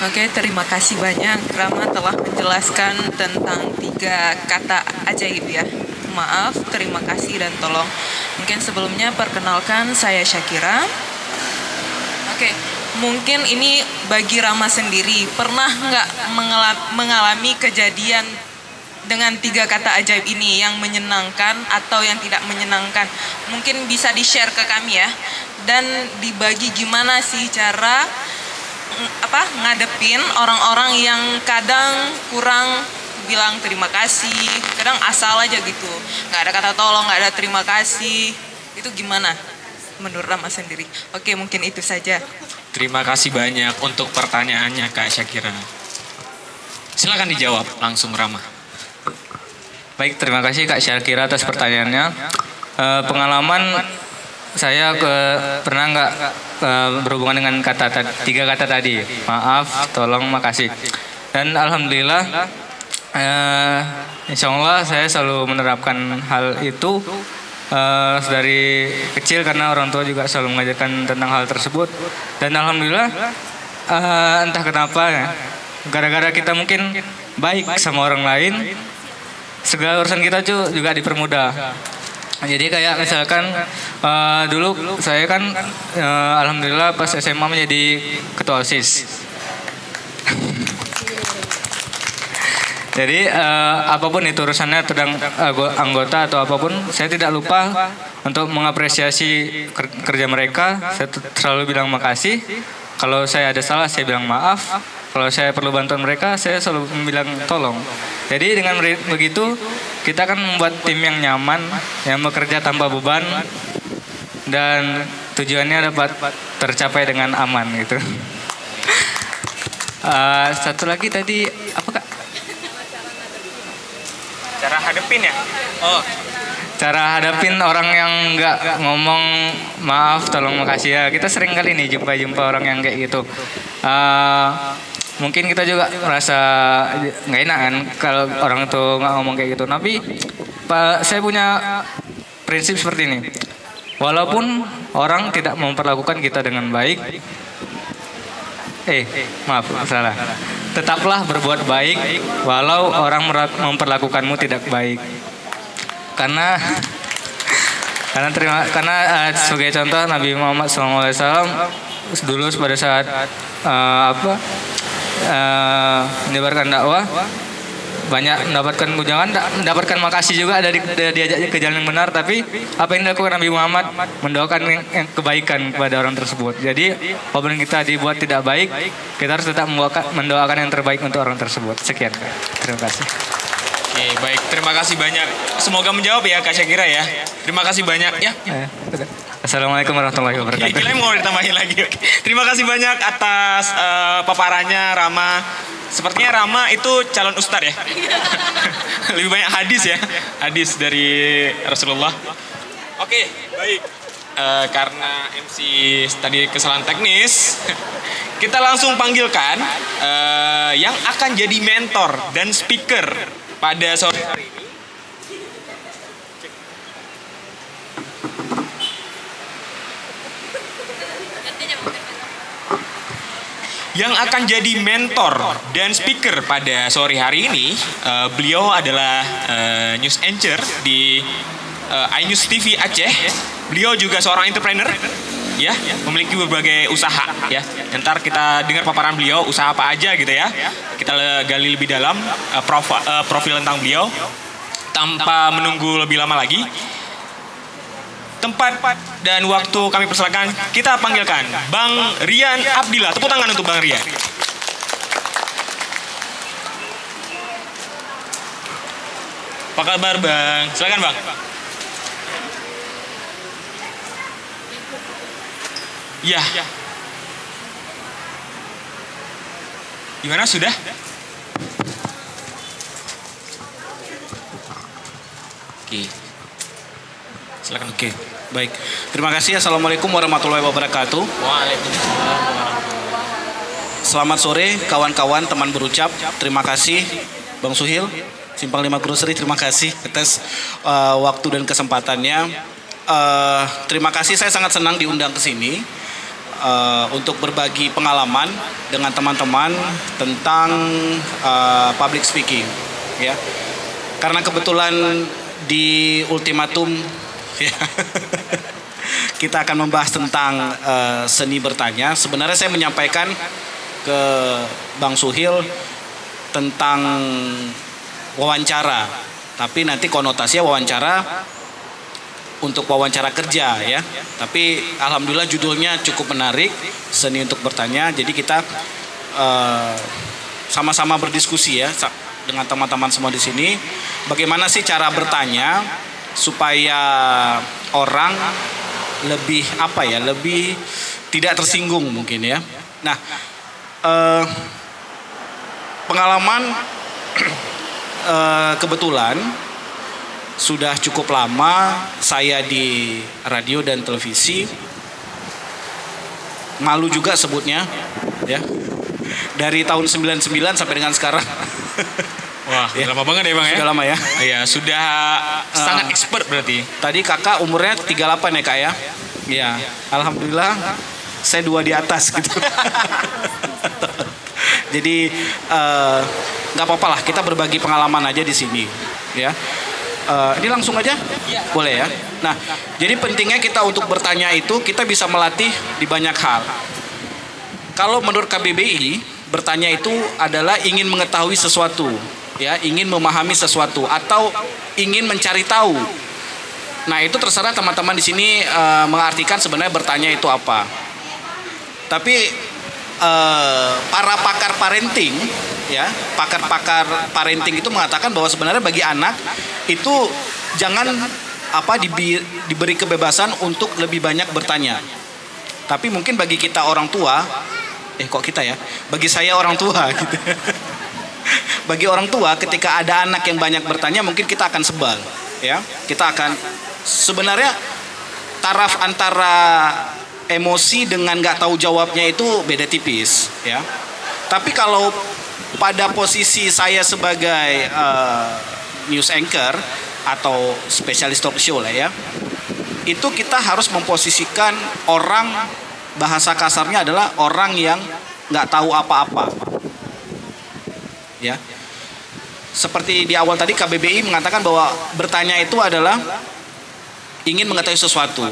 Oke, terima kasih banyak Rama telah menjelaskan tentang 3 kata ajaib ya. Maaf, terima kasih dan tolong. Mungkin sebelumnya perkenalkan saya Syakira. Oke, mungkin ini bagi Rama sendiri, pernah nggak mengalami kejadian dengan 3 kata ajaib ini yang menyenangkan atau yang tidak menyenangkan? Mungkin bisa di-share ke kami ya. Dan dibagi gimana sih cara ngadepin orang-orang yang kadang kurang bilang terima kasih, kadang asal aja gitu, nggak ada kata tolong, nggak ada terima kasih, itu gimana menurut Rama sendiri? Oke, mungkin itu saja. Terima kasih banyak untuk pertanyaannya Kak Syakira. Silakan dijawab langsung Rama. Baik, terima kasih Kak Syakira atas pertanyaannya. Pengalaman saya pernah nggak berhubungan dengan 3 kata tadi, maaf, tolong, makasih. Dan alhamdulillah, insya Allah saya selalu menerapkan hal itu dari kecil karena orang tua juga selalu mengajarkan tentang hal tersebut. Dan alhamdulillah, entah kenapa ya, gara-gara kita mungkin baik sama orang lain, segala urusan kita juga dipermudah. Jadi kayak misalkan dulu saya kan alhamdulillah pas SMA menjadi ketua OSIS. Jadi apapun itu urusannya tentang anggota atau apapun, saya tidak lupa untuk mengapresiasi kerja mereka. Saya selalu bilang makasih. Kalau saya ada salah, saya bilang maaf. Kalau saya perlu bantuan mereka, saya selalu bilang tolong. Jadi dengan begitu, kita akan membuat tim yang nyaman, yang bekerja tanpa beban, dan tujuannya dapat tercapai dengan aman gitu. Satu lagi tadi, apa Kak? Cara hadepin ya? Oh, cara hadapin orang yang nggak ngomong maaf, tolong, makasih ya. Kita sering kali nih jumpa orang yang kayak gitu. Mungkin kita juga merasa nggak enak kan kalau orang itu nggak ngomong kayak gitu. Tapi saya punya prinsip seperti ini. Walaupun orang tidak memperlakukan kita dengan baik, maaf, salah. Tetaplah berbuat baik walau orang memperlakukanmu tidak baik. Karena sebagai contoh Nabi Muhammad SAW dulu pada saat menyebarkan dakwah, banyak mendapatkan ujangan, mendapatkan makasih juga dari diajak ke jalan yang benar. Tapi apa yang dilakukan Nabi Muhammad, mendoakan yang kebaikan kepada orang tersebut. Jadi apabila kita dibuat tidak baik, kita harus tetap mendoakan yang terbaik untuk orang tersebut. Sekian Kak. Terima kasih. Oke, baik, terima kasih banyak. Semoga menjawab ya Kak Syakira ya. Terima kasih banyak ya. Assalamualaikum warahmatullahi wabarakatuh. Kalian mau ditambahin lagi. Terima kasih banyak atas paparannya Rama. Sepertinya Rama itu calon ustadz ya. Lebih banyak hadis ya. Hadis dari Rasulullah. Oke, baik. Karena MC tadi kesalahan teknis, kita langsung panggilkan yang akan jadi mentor dan speaker pada sore hari ini. Yang akan jadi mentor dan speaker pada sore hari ini, beliau adalah news anchor di iNews TV Aceh. Beliau juga seorang entrepreneur, ya, memiliki berbagai usaha, ya. Ntar kita dengar paparan beliau, usaha apa aja gitu ya. Kita gali lebih dalam profil tentang beliau. Tanpa menunggu lebih lama lagi, tempat dan waktu kami persilakan, kita panggilkan Bang Rian Abdillah. Tepuk tangan untuk Bang Rian. Apa kabar Bang? Silakan Bang. Ya. Gimana sudah? Oke. Silakan. Oke, baik. Terima kasih. Assalamualaikum warahmatullahi wabarakatuh. Waalaikumsalam. Selamat sore kawan-kawan, teman berucap. Terima kasih Bang Suhil, Simpang 5 Grocery. Terima kasih atas waktu dan kesempatannya. Terima kasih, saya sangat senang diundang ke sini. untuk berbagi pengalaman dengan teman-teman tentang public speaking, ya. Karena kebetulan di ultimatum ya, kita akan membahas tentang seni bertanya. Sebenarnya saya menyampaikan ke Bang Suhil tentang wawancara, tapi nanti konotasinya wawancara untuk wawancara kerja ya. Tapi alhamdulillah judulnya cukup menarik, seni untuk bertanya. Jadi kita sama-sama berdiskusi ya dengan teman-teman semua di sini, bagaimana sih cara bertanya supaya orang lebih lebih tidak tersinggung mungkin ya. Nah, pengalaman kebetulan sudah cukup lama saya di radio dan televisi, malu juga sebutnya ya, dari tahun 99 sampai dengan sekarang. Wah, ya. Lama banget ya Bang ya? Sudah lama ya? Iya, sudah sangat expert berarti. Tadi kakak umurnya 38 ya kak ya? Iya, alhamdulillah saya 2 di atas gitu. Jadi nggak apa-apa lah, kita berbagi pengalaman aja di sini ya. Ini langsung aja? Boleh ya? Nah, jadi pentingnya kita untuk bertanya itu kita bisa melatih di banyak hal. Kalau menurut KBBI, bertanya itu adalah ingin mengetahui sesuatu, ya, ingin memahami sesuatu atau ingin mencari tahu. Nah, itu terserah teman-teman di sini mengartikan sebenarnya bertanya itu apa. Tapi para pakar parenting, ya, pakar-pakar parenting itu mengatakan bahwa sebenarnya bagi anak itu jangan diberi kebebasan untuk lebih banyak bertanya. Tapi mungkin bagi kita orang tua, bagi saya orang tua gitu. Bagi orang tua ketika ada anak yang banyak bertanya mungkin kita akan sebal, ya. Kita akan sebenarnya taraf antara emosi dengan nggak tahu jawabnya itu beda tipis, ya. Tapi kalau pada posisi saya sebagai news anchor atau spesialis talk show lah ya, itu kita harus memposisikan orang, bahasa kasarnya adalah orang yang nggak tahu apa-apa, ya. Seperti di awal tadi KBBI mengatakan bahwa bertanya itu adalah ingin mengetahui sesuatu.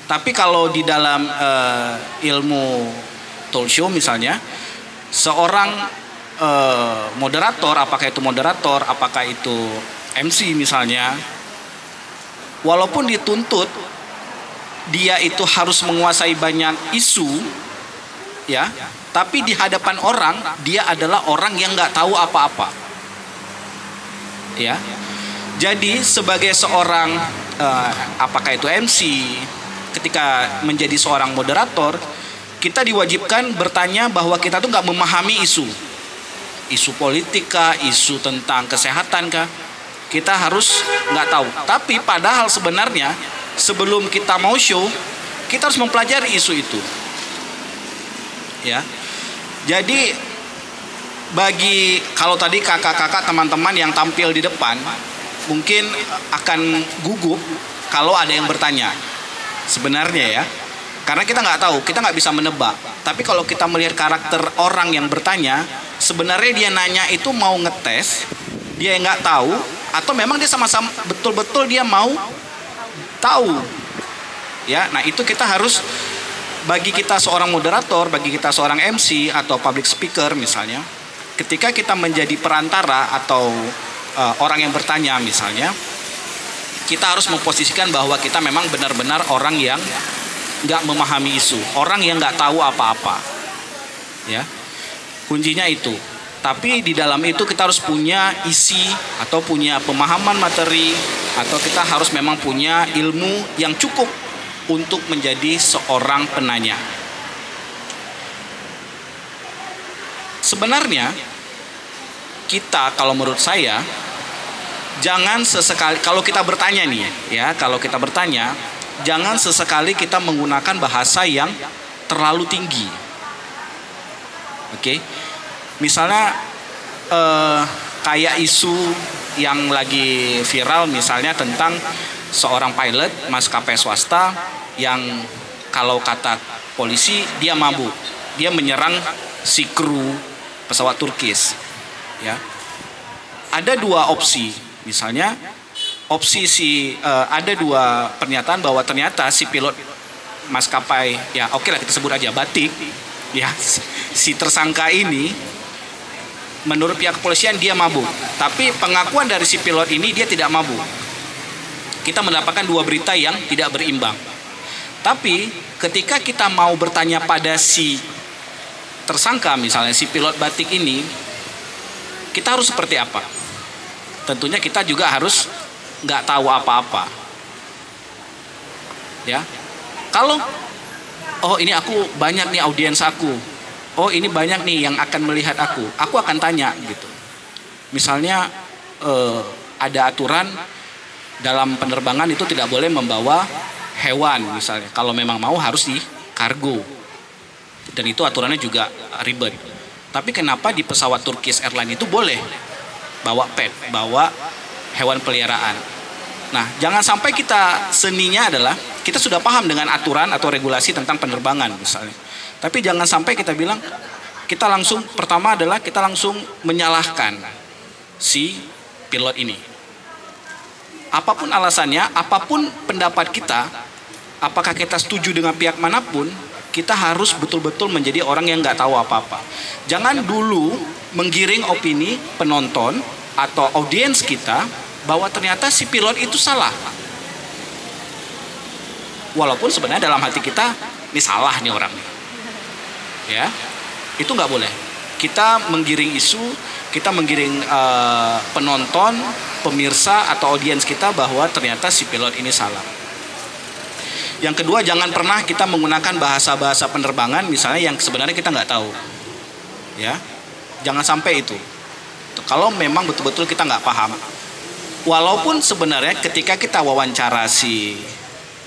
Tapi kalau di dalam ilmu talk show misalnya, seorang moderator, apakah itu MC misalnya, walaupun dituntut dia itu harus menguasai banyak isu, ya, tapi di hadapan orang dia adalah orang yang nggak tahu apa-apa, ya. Jadi sebagai seorang apakah itu MC, ketika menjadi seorang moderator, kita diwajibkan bertanya bahwa kita tuh nggak memahami isu politik kah, isu tentang kesehatan kah, kita harus nggak tahu. Tapi padahal sebenarnya sebelum kita mau show, kita harus mempelajari isu itu, ya. Jadi bagi kalau tadi kakak-kakak teman-teman yang tampil di depan mungkin akan gugup kalau ada yang bertanya sebenarnya, ya, karena kita nggak tahu, kita nggak bisa menebak. Tapi kalau kita melihat karakter orang yang bertanya, sebenarnya dia nanya itu mau ngetes, dia nggak tahu, atau memang dia sama-sama betul-betul dia mau tahu, ya. Nah, itu kita harus, bagi kita seorang moderator, bagi kita seorang MC atau public speaker misalnya, ketika kita menjadi perantara atau orang yang bertanya misalnya, kita harus memposisikan bahwa kita memang benar-benar orang yang nggak memahami isu, orang yang nggak tahu apa-apa, ya. Kuncinya itu. Tapi di dalam itu kita harus punya isi atau punya pemahaman materi, atau kita harus memang punya ilmu yang cukup untuk menjadi seorang penanya. Sebenarnya kita, kalau menurut saya, jangan sesekali kalau kita bertanya nih, ya, kalau kita bertanya, jangan sesekali kita menggunakan bahasa yang terlalu tinggi. Oke. Misalnya kayak isu yang lagi viral misalnya tentang seorang pilot maskapai swasta yang kalau kata polisi, dia mabuk, dia menyerang si kru pesawat Turkish, ya. Ada dua opsi, misalnya ada dua pernyataan bahwa ternyata si pilot maskapai, ya oke lah kita sebut aja Batik, ya, si tersangka ini menurut pihak kepolisian dia mabuk, tapi pengakuan dari si pilot ini dia tidak mabuk. Kita mendapatkan dua berita yang tidak berimbang. Tapi ketika kita mau bertanya pada si tersangka, misalnya si pilot Batik ini, kita harus seperti apa? Tentunya kita juga harus nggak tahu apa-apa, ya. Kalau oh ini aku banyak nih audiens aku, oh ini banyak nih yang akan melihat aku akan tanya gitu. Misalnya ada aturan dalam penerbangan itu tidak boleh membawa hewan misalnya. Kalau memang mau harus di kargo. Dan itu aturannya juga ribet. Tapi kenapa di pesawat Turkish Airlines itu boleh bawa pet, bawa hewan peliharaan. Nah, jangan sampai kita seninya adalah kita sudah paham dengan aturan atau regulasi tentang penerbangan misalnya. Tapi jangan sampai kita bilang kita langsung pertama adalah kita langsung menyalahkan si pilot ini. Apapun alasannya, apapun pendapat kita, apakah kita setuju dengan pihak manapun, kita harus betul-betul menjadi orang yang nggak tahu apa-apa. Jangan dulu menggiring opini penonton atau audiens kita bahwa ternyata si pilot itu salah. Walaupun sebenarnya dalam hati kita, ini salah nih orang nih. Ya, itu nggak boleh. Kita menggiring isu, kita menggiring penonton, pemirsa atau audiens kita bahwa ternyata si pilot ini salah. Yang kedua, jangan pernah kita menggunakan bahasa-bahasa penerbangan misalnya yang sebenarnya kita nggak tahu. Ya, jangan sampai itu. Kalau memang betul-betul kita nggak paham. Walaupun sebenarnya ketika kita wawancara si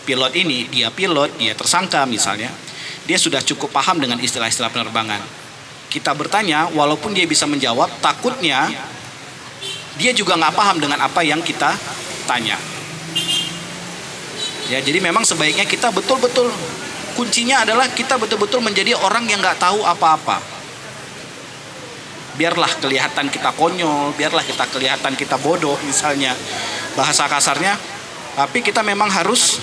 pilot ini, dia pilot, dia tersangka misalnya, dia sudah cukup paham dengan istilah-istilah penerbangan. Kita bertanya, walaupun dia bisa menjawab, takutnya dia juga nggak paham dengan apa yang kita tanya. Ya, jadi memang sebaiknya kita betul-betul, kuncinya adalah kita betul-betul menjadi orang yang nggak tahu apa-apa. Biarlah kelihatan kita konyol, biarlah kita kelihatan kita bodoh misalnya, bahasa kasarnya, tapi kita memang harus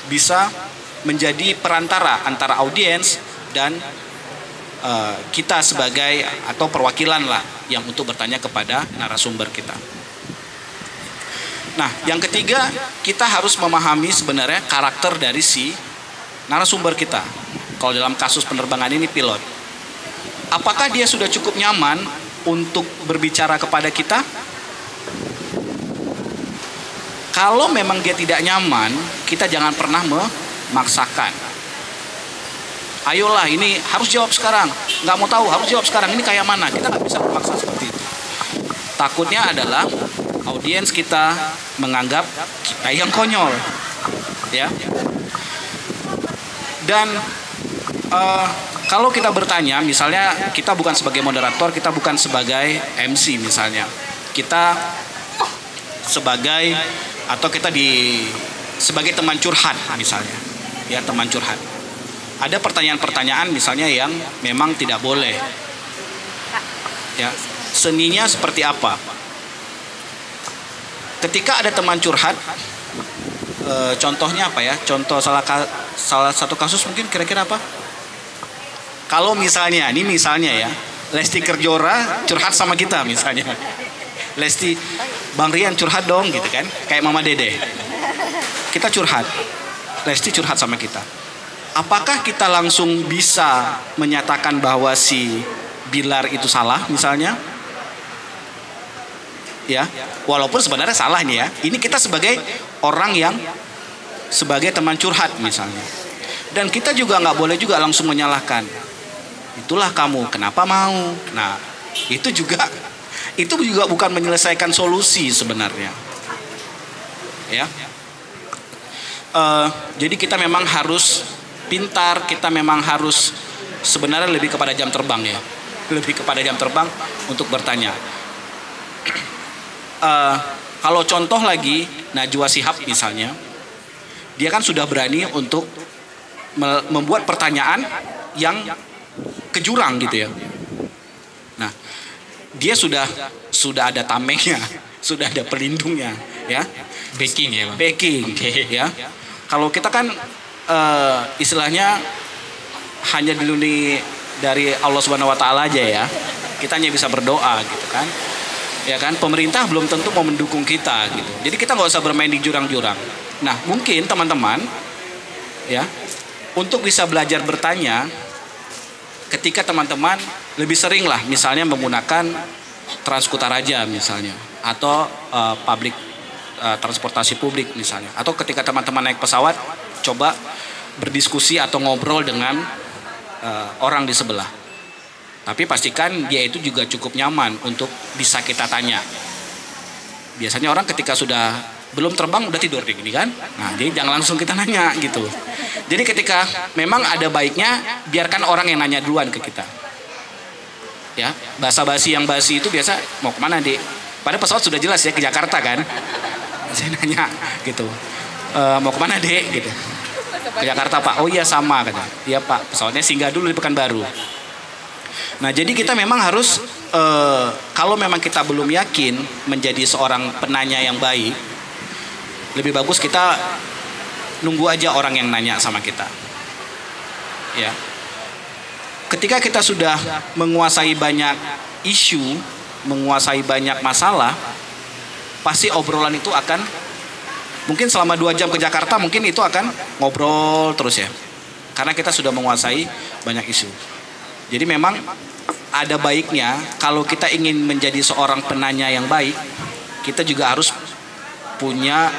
bisa menjadi perantara antara audiens dan kita sebagai atau perwakilan lah yang untuk bertanya kepada narasumber kita. Nah, yang ketiga, kita harus memahami sebenarnya karakter dari si narasumber kita. Kalau dalam kasus penerbangan ini pilot, apakah dia sudah cukup nyaman untuk berbicara kepada kita? Kalau memang dia tidak nyaman, kita jangan pernah memaksakan. Ayolah, ini harus jawab sekarang. Nggak mau tahu, harus jawab sekarang. Ini kayak mana? Kita nggak bisa memaksa seperti itu. Takutnya adalah audiens kita menganggap kita yang konyol, ya. Dan kalau kita bertanya, misalnya kita bukan sebagai moderator, kita bukan sebagai MC misalnya, kita sebagai atau kita sebagai teman curhat misalnya, ya, teman curhat. Ada pertanyaan-pertanyaan misalnya yang memang tidak boleh, ya. Seninya seperti apa? Ketika ada teman curhat, contohnya apa ya? Contoh salah satu kasus mungkin kira-kira apa? Kalau misalnya, ini misalnya ya, Lesti Kejora curhat sama kita misalnya. Lesti, Bang Rian curhat dong gitu kan, kayak Mama Dede. Kita curhat, Lesti curhat sama kita. Apakah kita langsung bisa menyatakan bahwa si Bilar itu salah misalnya? Ya, walaupun sebenarnya salah nih ya. Ini kita sebagai orang yang sebagai teman curhat misalnya. Dan kita juga nggak boleh juga langsung menyalahkan. Itulah kamu, kenapa mau? Nah, itu juga bukan menyelesaikan solusi sebenarnya. Ya. Jadi kita memang harus pintar, kita memang harus sebenarnya lebih kepada jam terbang ya. Lebih kepada jam terbang untuk bertanya. Kalau contoh lagi Najwa Shihab misalnya, dia kan sudah berani untuk membuat pertanyaan yang ke jurang gitu ya. Nah, dia sudah ada tamengnya, sudah ada pelindungnya, ya. Backing ya Bang? Backing, ya. Kalau kita kan istilahnya hanya dilindungi dari Allah Subhanahu Wa Taala aja ya. Kita hanya bisa berdoa gitu kan. Ya kan, pemerintah belum tentu mau mendukung kita gitu. Jadi kita nggak usah bermain di jurang-jurang. Nah, mungkin teman-teman, ya, untuk bisa belajar bertanya, ketika teman-teman lebih sering lah, misalnya menggunakan Transkutaraja misalnya, atau transportasi publik misalnya, atau ketika teman-teman naik pesawat, coba berdiskusi atau ngobrol dengan orang di sebelah. Tapi pastikan dia itu juga cukup nyaman untuk bisa kita tanya. Biasanya orang ketika sudah belum terbang udah tidur gini kan. Nah, jadi jangan langsung kita nanya gitu. Jadi ketika memang ada baiknya biarkan orang yang nanya duluan ke kita. Ya, basa-basi yang basi itu biasa mau kemana Dek? Pada pesawat sudah jelas ya ke Jakarta kan. Saya nanya gitu. Mau kemana Dek? Gitu. Ke Jakarta Pak. Oh iya sama kata. Iya Pak, pesawatnya singgah dulu di Pekanbaru. Nah, jadi kita memang harus kalau memang kita belum yakin menjadi seorang penanya yang baik, lebih bagus kita nunggu aja orang yang nanya sama kita. Ya. Ketika kita sudah menguasai banyak isu, menguasai banyak masalah, pasti obrolan itu akan mungkin selama 2 jam ke Jakarta mungkin itu akan ngobrol terus ya. Karena kita sudah menguasai banyak isu. Jadi memang ada baiknya kalau kita ingin menjadi seorang penanya yang baik, kita juga harus punya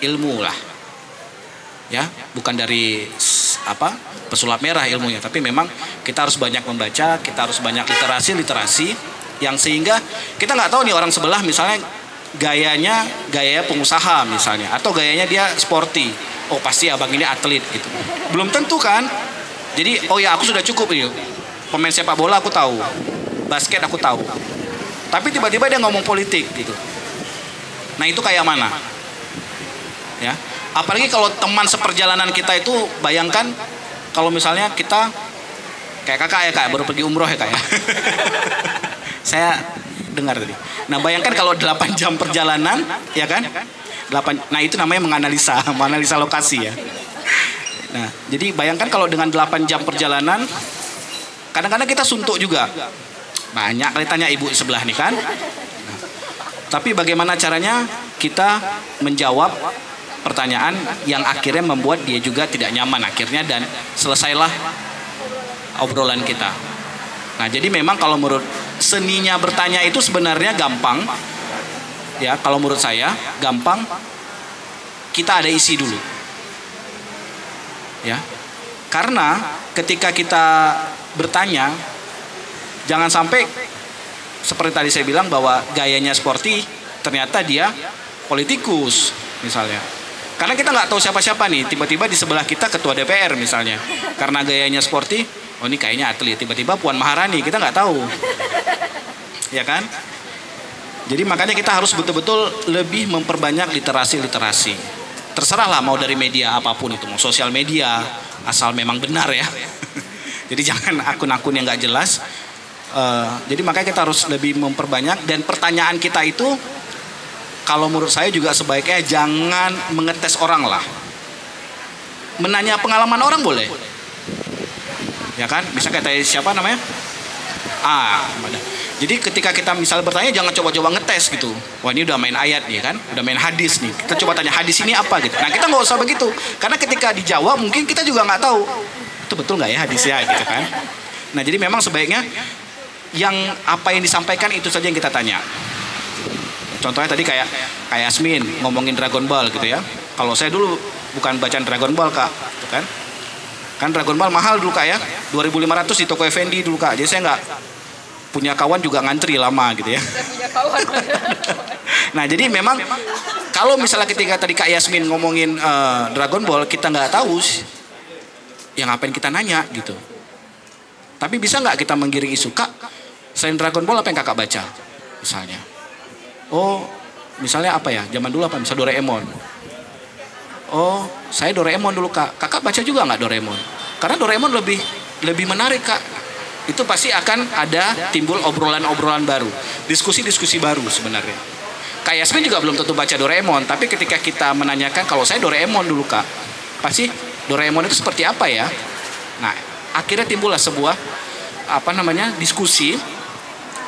ilmu lah. Ya, bukan dari pesulap merah ilmunya, tapi memang kita harus banyak membaca, kita harus banyak literasi yang sehingga kita nggak tahu nih orang sebelah misalnya gaya pengusaha misalnya, atau gayanya dia sporty. Oh, pasti abang ini atlet gitu. Belum tentu kan. Jadi oh ya aku sudah cukup nih. Pemain sepak bola aku tahu, basket aku tahu. Tapi tiba-tiba dia ngomong politik gitu. Nah, itu kayak mana? Ya. Apalagi kalau teman seperjalanan kita itu, bayangkan kalau misalnya kita kayak kakak ya kak, baru pergi umroh ya kak ya. Saya dengar tadi. Nah, bayangkan kalau 8 jam perjalanan, ya kan? Nah, itu namanya menganalisa lokasi ya. Nah, jadi bayangkan kalau dengan 8 jam perjalanan, kadang-kadang kita suntuk juga. Banyak kali tanya ibu sebelah nih kan. Nah, tapi bagaimana caranya kita menjawab pertanyaan yang akhirnya membuat dia juga tidak nyaman akhirnya, dan selesailah obrolan kita. Nah, jadi memang kalau menurut seninya bertanya itu sebenarnya gampang. Ya, kalau menurut saya gampang. Kita ada isi dulu. Ya. Karena ketika kita bertanya, jangan sampai seperti tadi saya bilang bahwa gayanya sporty, ternyata dia politikus misalnya. Karena kita nggak tahu siapa-siapa nih, tiba-tiba di sebelah kita ketua DPR misalnya. Karena gayanya sporty, oh ini kayaknya atlet, tiba-tiba Puan Maharani, kita nggak tahu. Ya kan? Jadi makanya kita harus betul-betul lebih memperbanyak literasi. Terserahlah mau dari media apapun itu, mau sosial media, asal memang benar ya. Jadi jangan akun-akun yang nggak jelas. Jadi makanya kita harus lebih memperbanyak, dan pertanyaan kita itu kalau menurut saya juga sebaiknya jangan mengetes orang lah. Menanya pengalaman orang boleh. Ya kan? Bisa kayak siapa namanya? Jadi ketika kita misalnya bertanya, jangan coba-coba ngetes gitu. Wah, ini udah main ayat nih kan, udah main hadis nih. Kita coba tanya hadis ini apa gitu. Nah, kita nggak usah begitu, karena ketika dijawab mungkin kita juga nggak tahu itu betul nggak ya hadisnya gitu kan. Nah, jadi memang sebaiknya yang apa yang disampaikan itu saja yang kita tanya. Contohnya tadi kayak Yasmin ngomongin Dragon Ball gitu ya. Kalau saya dulu bukan bacaan Dragon Ball kak, gitu kan? Kan Dragon Ball mahal dulu kak ya, 2.500 di toko Effendi dulu kak. Jadi saya nggak punya kawan juga ngantri lama gitu ya. Nah, jadi memang kalau misalnya ketika tadi Kak Yasmin ngomongin Dragon Ball, kita nggak tahu, ya ngapain kita nanya gitu. Tapi bisa nggak kita menggiring isu, Kak, selain Dragon Ball apa yang kakak baca? Misalnya, oh misalnya apa ya, zaman dulu apa, misalnya Doraemon. Oh Saya Doraemon dulu kak. Kakak baca juga nggak Doraemon? Karena Doraemon lebih menarik kak. Itu pasti akan ada timbul obrolan-obrolan baru, diskusi-diskusi baru sebenarnya. Kak Yasmin juga belum tentu baca Doraemon, tapi ketika kita menanyakan kalau saya Doraemon dulu kak, pasti Doraemon itu seperti apa ya? Nah, akhirnya timbullah sebuah diskusi,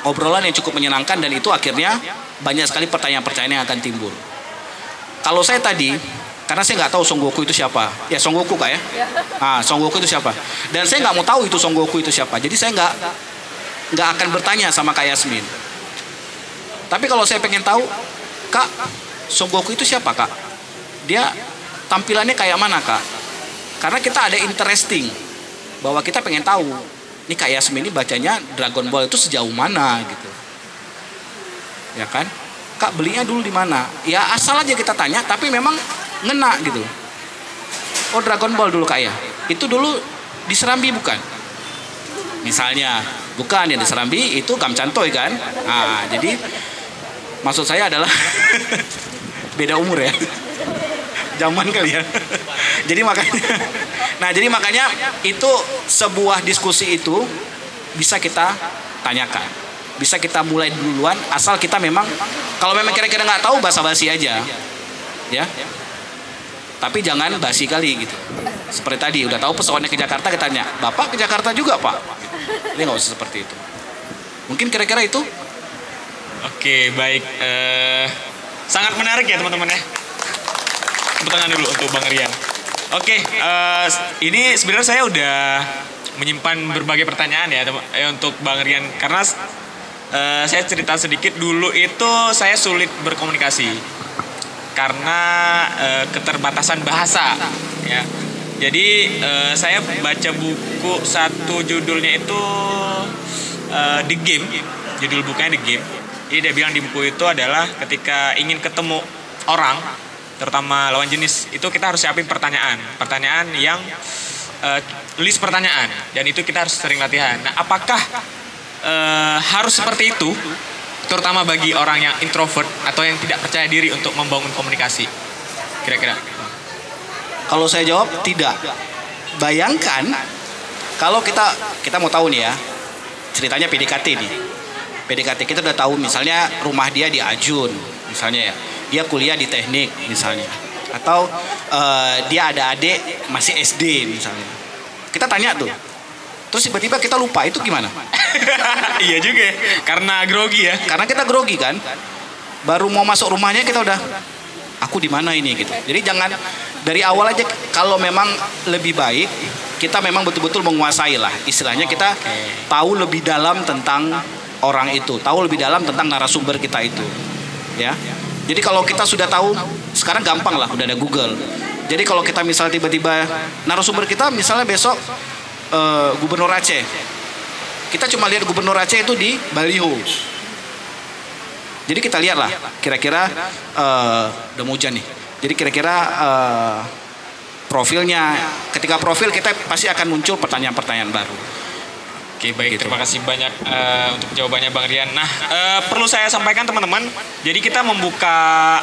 obrolan yang cukup menyenangkan, dan itu akhirnya banyak sekali pertanyaan-pertanyaan yang akan timbul. Kalau saya tadi, karena saya nggak tahu Son Goku itu siapa, ya Son Goku kak ya, Son Goku itu siapa, dan saya nggak mau tahu itu Son Goku itu siapa, jadi saya nggak akan bertanya sama Kak Yasmin. Tapi kalau saya pengen tahu, kak, Son Goku itu siapa kak? Dia tampilannya kayak mana kak? Karena kita ada interesting, bahwa kita pengen tahu, ini Kak Yasmin ini bacanya Dragon Ball itu sejauh mana gitu, ya kan? Kak belinya dulu di mana? Ya asal aja kita tanya, tapi memang ngena gitu. Oh Dragon Ball dulu kak ya? Itu dulu di Serambi bukan? Misalnya, bukan yang di Serambi itu Gamcantoy kan? Nah, jadi maksud saya adalah beda umur ya, zaman kali ya. Jadi makanya itu sebuah diskusi itu bisa kita tanyakan, bisa kita mulai duluan, asal kita memang kalau memang kira-kira nggak tahu basa-basi aja, ya. Tapi jangan basi kali gitu. Seperti tadi udah tahu pesawatnya ke Jakarta, kita tanya, Bapak ke Jakarta juga Pak? Ini nggak usah seperti itu. Mungkin kira-kira itu. Oke, baik. Sangat menarik ya teman-teman ya. Tepuk tangan dulu untuk Bang Rian. Oke, ini sebenarnya saya udah menyimpan berbagai pertanyaan ya untuk Bang Rian. Karena saya cerita sedikit, dulu itu saya sulit berkomunikasi. Karena keterbatasan bahasa ya. Jadi saya baca buku satu, judulnya itu The Game. Judul bukunya The Game. Jadi dia bilang di buku itu adalah ketika ingin ketemu orang, terutama lawan jenis, itu kita harus siapin pertanyaan yang list pertanyaan, dan itu kita harus sering latihan. Nah, apakah harus seperti itu, terutama bagi orang yang introvert atau yang tidak percaya diri untuk membangun komunikasi? Kira-kira. Kalau saya jawab tidak. Bayangkan kalau kita mau tahu nih ya, ceritanya PDKT nih. PDKT kita udah tahu misalnya rumah dia di Ajun, misalnya ya. Dia kuliah di teknik misalnya. Atau dia ada adik masih SD misalnya. Kita tanya tuh. Terus tiba-tiba kita lupa, itu gimana? Iya juga ya, karena grogi ya. Karena kita grogi kan. Baru mau masuk rumahnya kita udah, aku di mana ini gitu. Jadi jangan dari awal aja, kalau memang lebih baik kita memang betul-betul menguasai lah. Istilahnya kita tahu lebih dalam tentang orang itu, tahu lebih dalam tentang narasumber kita itu. Ya. Jadi kalau kita sudah tahu, sekarang gampang lah, udah ada Google. Jadi kalau kita misalnya tiba-tiba narasumber kita misalnya besok Gubernur Aceh, kita cuma lihat Gubernur Aceh itu di baliho. Jadi kita lihat lah, kira-kira udah mau hujan nih. Jadi kira-kira profilnya, ketika profil kita pasti akan muncul pertanyaan-pertanyaan baru. Oke, baik, gitu. Terima kasih banyak untuk jawabannya Bang Rian. Nah, perlu saya sampaikan teman-teman, jadi kita membuka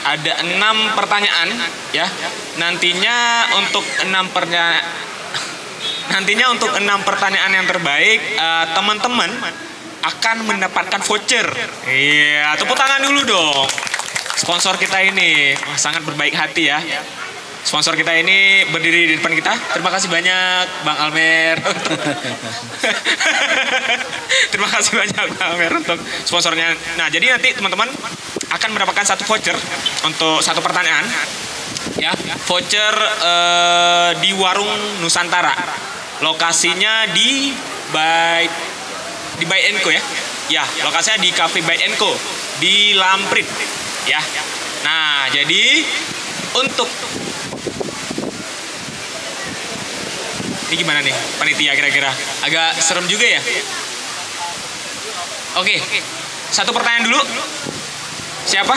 ada 6 pertanyaan ya. Nantinya untuk 6 pertanyaan yang terbaik, teman-teman akan mendapatkan voucher. Iya, tepuk tangan dulu dong. Sponsor kita ini sangat berbaik hati ya. Sponsor kita ini berdiri di depan kita. Terima kasih banyak Bang Almer. Terima kasih banyak Bang Almer untuk sponsornya. Nah, jadi nanti teman-teman akan mendapatkan satu voucher untuk satu pertanyaan. Ya, voucher di Warung Nusantara. Lokasinya di By Enco ya. Ya, lokasinya di Cafe By Enco di Lamprit ya. Nah, jadi untuk ini gimana nih panitia kira-kira? Agak serem juga ya. Oke. Satu pertanyaan dulu. Siapa?